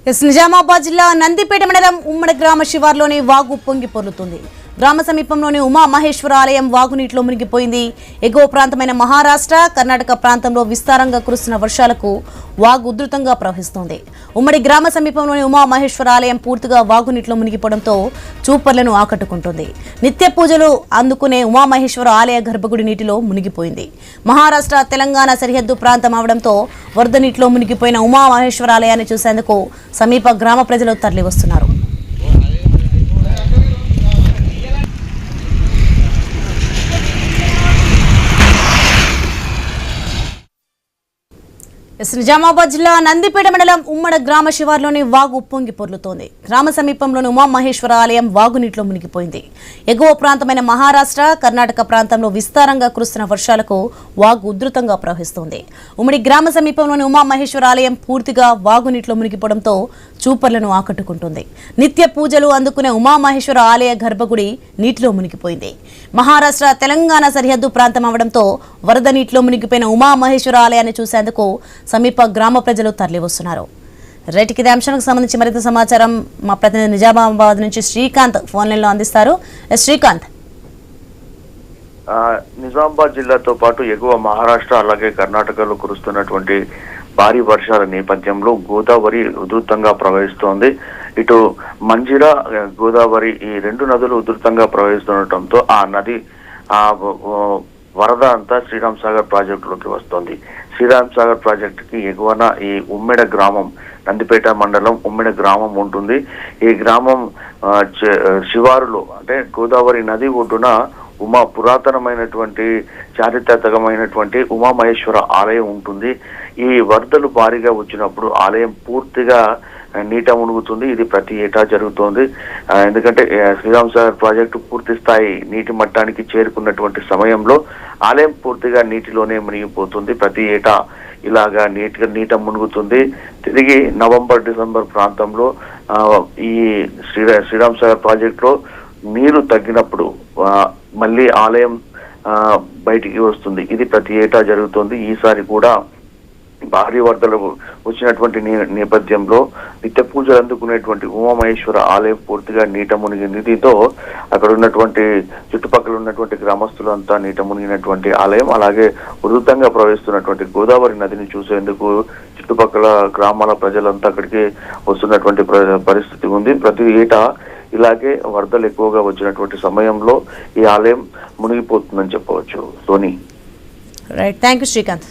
నిజామాబాద్ జిల్లా నందిపేట మండలం ఉమ్మడి గ్రామ శివార్లోని వాగు పొంగి పొర్లుతుంది. గ్రామ సమీపంలోని ఉమా మహేశ్వర ఆలయం వాగునీటిలో మునిగిపోయింది. ఎగువ ప్రాంతమైన మహారాష్ట్ర, కర్ణాటక ప్రాంతంలో విస్తారంగా కురుస్తున్న వర్షాలకు వాగు ఉధృతంగా ప్రవహిస్తోంది. ఉమ్మడి గ్రామ సమీపంలోని ఉమా మహేశ్వర ఆలయం పూర్తిగా వాగునీటిలో మునిగిపోవడంతో చూపర్లను ఆకట్టుకుంటుంది. నిత్య పూజలు అందుకునే ఉమామహేశ్వర ఆలయ గర్భగుడి నీటిలో మునిగిపోయింది. మహారాష్ట్ర, తెలంగాణ సరిహద్దు ప్రాంతం అవడంతో వరద నీటిలో మునిగిపోయిన ఉమామహేశ్వర ఆలయాన్ని చూసేందుకు సమీప గ్రామ ప్రజలు తరలివస్తున్నారు. నిజామాబాద్ జిల్లా నందిపేట మండలం ఉమ్మడి గ్రామ శివార్లోని వాగు ఉప్పొంగి పొర్లుతోంది. గ్రామ సమీపంలోని ఉమామహేశ్వర ఆలయం వాగునీటిలో మునిగిపోయింది. ఎగువ ప్రాంతమైన మహారాష్ట్ర, కర్ణాటక ప్రాంతంలో విస్తారంగా కురుస్తున్న వర్షాలకు వాగు ఉధృతంగా ప్రవహిస్తోంది. ఉమ్మడి గ్రామ సమీపంలోని ఉమామహేశ్వర ఆలయం పూర్తిగా వాగునీటిలో మునిగిపోవడంతో చూపర్లను ఆకట్టుకుంటుంది. నిత్య పూజలు అందుకునే ఉమామహేశ్వర ఆలయ గర్భగుడి నీటిలో మునిగిపోయింది. మహారాష్ట్ర, తెలంగాణ సరిహద్దు ప్రాంతం అవడంతో వరద నీటిలో మునిగిపోయిన ఉమామహేశ్వర ఆలయాన్ని చూసేందుకు సమీప గ్రామ ప్రజలు తరలివస్తున్నారు. రైట్కి ఇదే అంశానికి సంబంధించి మరింత సమాచారం మా ప్రతినిధి నిజామాబాద్ నుంచి శ్రీకాంత్ ఫోన్ లైన్ లో అందిస్తారు. శ్రీకాంత్, నిజామాబాద్ జిల్లాతో పాటు ఎగువ మహారాష్ట్ర అలాగే కర్ణాటకలో కురుస్తున్నటువంటి భారీ వర్షాల నేపథ్యంలో గోదావరి ఉధృతంగా ప్రవహిస్తోంది. ఇటు మంజిరా, గోదావరి ఈ రెండు నదులు ఉధృతంగా ప్రవహిస్తుండటంతో ఆ నది వరద అంతా శ్రీరామ్ సాగర్ ప్రాజెక్టులోకి వస్తోంది. శ్రీరామ్ సాగర్ ప్రాజెక్టుకి ఎగువన ఈ ఉమ్మెడ గ్రామం, నందిపేట మండలం ఉమ్మెడ గ్రామం ఉంటుంది. ఈ గ్రామం శివారులో అంటే గోదావరి నది ఒడ్డున పురాతనమైనటువంటి చారిత్రాత్మకమైనటువంటి ఉమామహేశ్వర ఆలయం ఉంటుంది. ఈ వరదలు భారీగా వచ్చినప్పుడు ఆలయం పూర్తిగా నీట మునుగుతుంది. ఇది ప్రతి ఏటా జరుగుతోంది. ఎందుకంటే శ్రీరామ్ సాగర్ ప్రాజెక్టు పూర్తి స్థాయి నీటి మట్టానికి చేరుకున్నటువంటి సమయంలో ఆలయం పూర్తిగా నీటిలోనే మునిగిపోతుంది. ప్రతి ఏటా ఇలాగా నీట మునుగుతుంది. తిరిగి నవంబర్, డిసెంబర్ ప్రాంతంలో ఈ శ్రీరామ్ సాగర్ ప్రాజెక్టులో నీరు తగ్గినప్పుడు మళ్ళీ ఆలయం బయటికి వస్తుంది. ఇది ప్రతి ఏటా జరుగుతుంది. ఈసారి కూడా భారీ వరదలు వచ్చినటువంటి నేపథ్యంలో నిత్య పూజలు అందుకునేటువంటి ఉమామహేశ్వర ఆలయం పూర్తిగా నీట మునిగింది. దీంతో అక్కడ ఉన్నటువంటి చుట్టుపక్కల ఉన్నటువంటి గ్రామస్తులు అంతా నీట మునిగినటువంటి ఆలయం, అలాగే ఉధృతంగా ప్రవహిస్తున్నటువంటి గోదావరి నదిని చూసేందుకు చుట్టుపక్కల గ్రామాల ప్రజలంతా అక్కడికి వస్తున్నటువంటి పరిస్థితి ఉంది. ప్రతి ఏటా ఇలాగే వరదలు ఎక్కువగా వచ్చినటువంటి సమయంలో ఈ ఆలయం మునిగిపోతుందని చెప్పవచ్చు. Soni, right, thank you Srikanth.